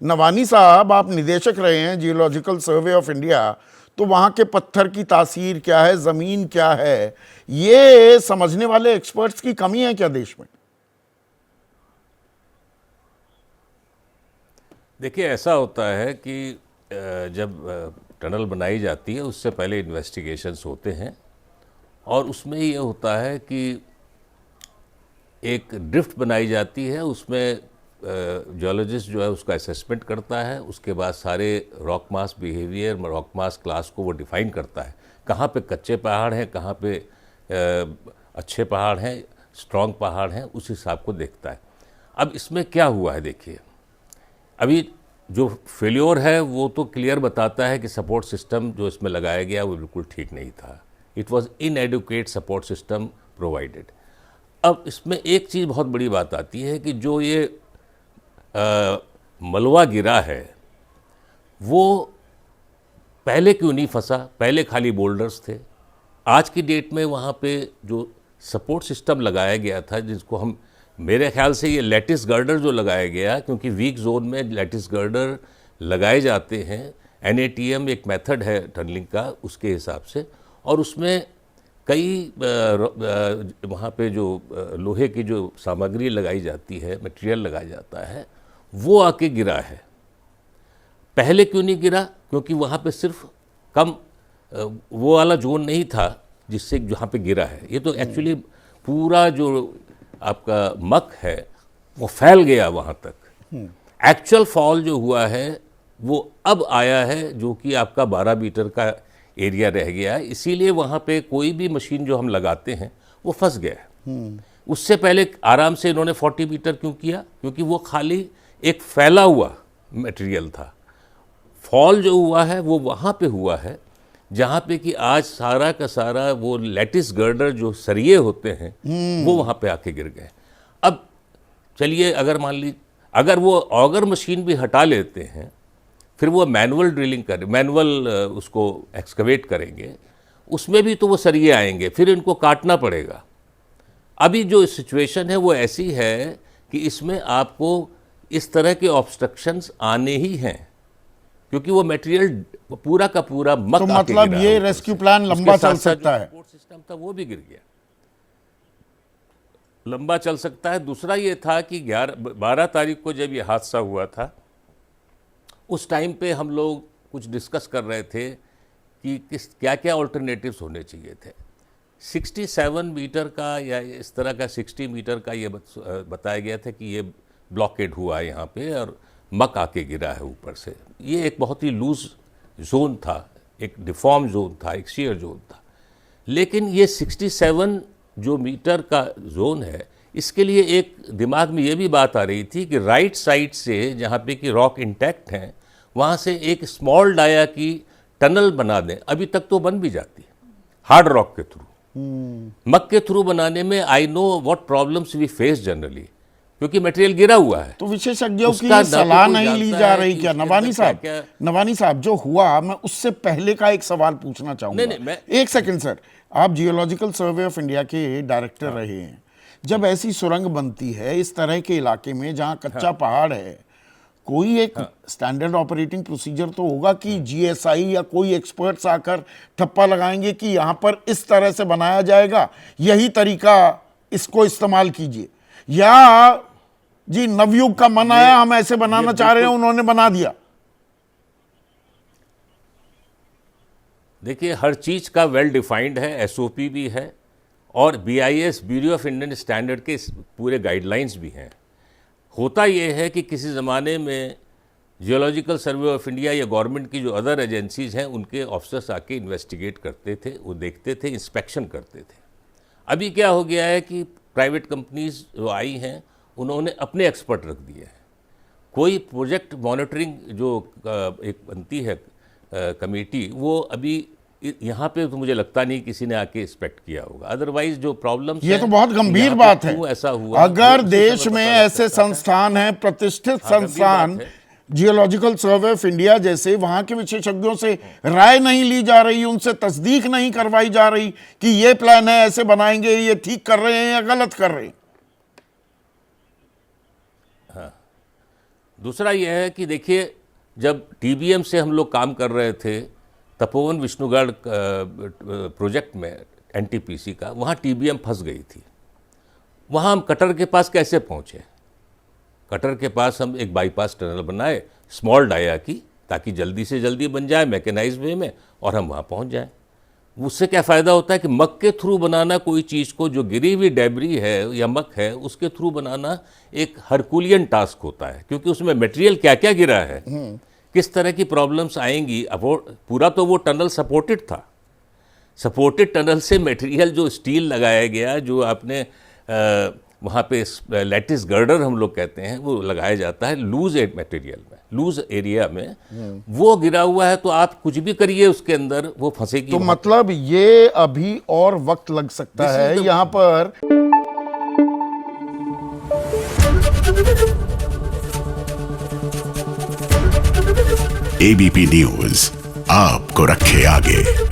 नवानी साहब, आप निदेशक रहे हैं जियोलॉजिकल सर्वे ऑफ इंडिया, तो वहां के पत्थर की तासीर क्या है, जमीन क्या है, ये समझने वाले एक्सपर्ट्स की कमी है क्या देश में? देखिए, ऐसा होता है कि जब टनल बनाई जाती है उससे पहले इन्वेस्टिगेशंस होते हैं, और उसमें ये होता है कि एक ड्रिफ्ट बनाई जाती है, उसमें जियोलॉजिस्ट जो है उसका असेसमेंट करता है, उसके बाद सारे rock mass behaviour, rock mass class को वो डिफाइन करता है, कहाँ पे कच्चे पहाड़ हैं, कहाँ पे अच्छे पहाड़ हैं, स्ट्रॉन्ग पहाड़ हैं, उस हिसाब को देखता है। अब इसमें क्या हुआ है, देखिए, अभी जो फेल्योर है वो तो क्लियर बताता है कि सपोर्ट सिस्टम जो इसमें लगाया गया वो बिल्कुल ठीक नहीं था। It was inadequate support system provided. अब इसमें एक चीज़ बहुत बड़ी बात आती है कि जो ये मलबा गिरा है वो पहले क्यों नहीं फंसा, पहले खाली बोल्डर्स थे। आज की डेट में वहाँ पे जो सपोर्ट सिस्टम लगाया गया था, जिसको हम, मेरे ख्याल से ये लैटिस गर्डर जो लगाया गया, क्योंकि वीक जोन में लैटिस गर्डर लगाए जाते हैं, NATM एक मेथड है टनलिंग का उसके हिसाब से, और उसमें कई वहाँ पे जो लोहे की जो सामग्री लगाई जाती है, मटेरियल लगाया जाता है, वो आके गिरा है। पहले क्यों नहीं गिरा? क्योंकि वहाँ पे सिर्फ कम वो वाला जोन नहीं था जिससे जहाँ पे गिरा है। ये तो एक्चुअली पूरा जो आपका मक है वो फैल गया वहाँ तक। एक्चुअल फॉल जो हुआ है वो अब आया है, जो कि आपका 12 मीटर का एरिया रह गया है, इसीलिए वहाँ पे कोई भी मशीन जो हम लगाते हैं वो फंस गया है। उससे पहले आराम से इन्होंने 40 मीटर क्यों किया? क्योंकि वो खाली एक फैला हुआ मटेरियल था। फॉल जो हुआ है वो वहाँ पे हुआ है जहाँ पे कि आज सारा का सारा वो लैटिस गर्डर जो सरिये होते हैं वो वहाँ पे आके गिर गए। अब चलिए, अगर मान ली अगर वो ऑगर मशीन भी हटा लेते हैं, फिर वो मैनुअल ड्रिलिंग कर, मैनुअल उसको एक्सकवेट करेंगे, उसमें भी तो वो सरिये आएंगे, फिर इनको काटना पड़ेगा। अभी जो सिचुएशन है वो ऐसी है कि इसमें आपको इस तरह के ऑब्स्ट्रक्शंस आने ही हैं, क्योंकि वो मटेरियल पूरा का पूरा मक तो मतलब ये रेस्क्यू प्लान लंबा चल सकता है। सपोर्ट सिस्टम था वो भी गिर गया, लंबा चल सकता है। दूसरा ये था कि 12 तारीख को जब ये हादसा हुआ था, उस टाइम पे हम लोग कुछ डिस्कस कर रहे थे कि क्या क्या ऑल्टरनेटिव्स होने चाहिए थे। 67 मीटर का या इस तरह का 60 मीटर का ये बताया गया था कि ये ब्लॉकेड हुआ है यहाँ पे और मक आके गिरा है ऊपर से। ये एक बहुत ही लूज जोन था, एक डिफॉर्म जोन था, एक शेयर जोन था। लेकिन ये 67 जो मीटर का जोन है, इसके लिए एक दिमाग में ये भी बात आ रही थी कि राइट साइड से जहाँ पे कि रॉक इंटैक्ट हैं, वहाँ से एक स्मॉल डाया की टनल बना दें। अभी तक तो बन भी जाती है हार्ड रॉक के थ्रू, मक के थ्रू बनाने में I know what problems we face generally, क्योंकि मटेरियल गिरा हुआ है। तो विशेषज्ञों की सलाह नहीं ली जा रही क्या? नवानी साहब, नवानी साहब, जो हुआ, मैं उससे पहले का एक सवाल पूछना चाहूंगा। नहीं, एक सेकंड सर, आप जियोलॉजिकल सर्वे ऑफ इंडिया के डायरेक्टर रहे हैं। जब ऐसी सुरंग बनती है इस तरह के इलाके में जहां कच्चा पहाड़ है, कोई एक स्टैंडर्ड ऑपरेटिंग प्रोसीजर तो होगा कि GSI या कोई एक्सपर्ट्स आकर ठप्पा लगाएंगे कि यहां पर इस तरह से बनाया जाएगा, यही तरीका, इसको इस्तेमाल कीजिए, या जी नवयुग का मन आया, हम ऐसे बनाना चाह रहे हैं, उन्होंने बना दिया। देखिए, हर चीज़ का वेल डिफाइंड है, SOP भी है, और BIS, bureau of Indian standard के पूरे गाइडलाइंस भी हैं। होता यह है कि किसी ज़माने में जियोलॉजिकल सर्वे ऑफ इंडिया या गवर्नमेंट की जो अदर एजेंसीज़ हैं, उनके ऑफिसर्स आके इन्वेस्टिगेट करते थे, वो देखते थे, इंस्पेक्शन करते थे। अभी क्या हो गया है कि प्राइवेट कंपनीज जो आई हैं, उन्होंने अपने एक्सपर्ट रख दिए हैं। कोई प्रोजेक्ट मॉनिटरिंग जो एक बनती है कमेटी, वो अभी यहाँ पे तो मुझे लगता नहीं किसी ने आके इंस्पेक्ट किया होगा। अदरवाइज जो प्रॉब्लम, ये तो बहुत गंभीर बात है। ऐसा हुआ, अगर देश में ऐसे संस्थान हैं, प्रतिष्ठित संस्थान, जियोलॉजिकल सर्वे ऑफ इंडिया जैसे, वहां के विशेषज्ञों से राय नहीं ली जा रही, उनसे तस्दीक नहीं करवाई जा रही कि ये प्लान है, ऐसे बनाएंगे, ये ठीक कर रहे हैं या गलत कर रहे हैं। दूसरा यह है कि देखिए, जब टीबीएम से हम लोग काम कर रहे थे तपोवन विष्णुगढ़ प्रोजेक्ट में एनटीपीसी का, वहाँ टीबीएम फंस गई थी। वहाँ हम कटर के पास कैसे पहुँचे? कटर के पास हम एक बाईपास टनल बनाए स्मॉल डाया की, ताकि जल्दी से जल्दी बन जाए मैकेनाइज्ड वे में और हम वहाँ पहुँच जाएं। उससे क्या फ़ायदा होता है कि मक के थ्रू बनाना कोई चीज़ को, जो गिरी हुई डेबरी है या मक है, उसके थ्रू बनाना एक हरकुलियन टास्क होता है, क्योंकि उसमें मटेरियल क्या क्या गिरा है, किस तरह की प्रॉब्लम्स आएंगी। अब पूरा तो वो टनल सपोर्टेड था, सपोर्टेड टनल से मटेरियल जो स्टील लगाया गया, जो आपने वहाँ पे लैटिस गर्डर हम लोग कहते हैं, वो लगाया जाता है लूज मटेरियल में, लूज एरिया में, वो गिरा हुआ है। तो आप कुछ भी करिए उसके अंदर, वो फंसेगी। तो मतलब ये अभी और वक्त लग सकता है यहाँ पर। एबीपी न्यूज आपको रखे आगे।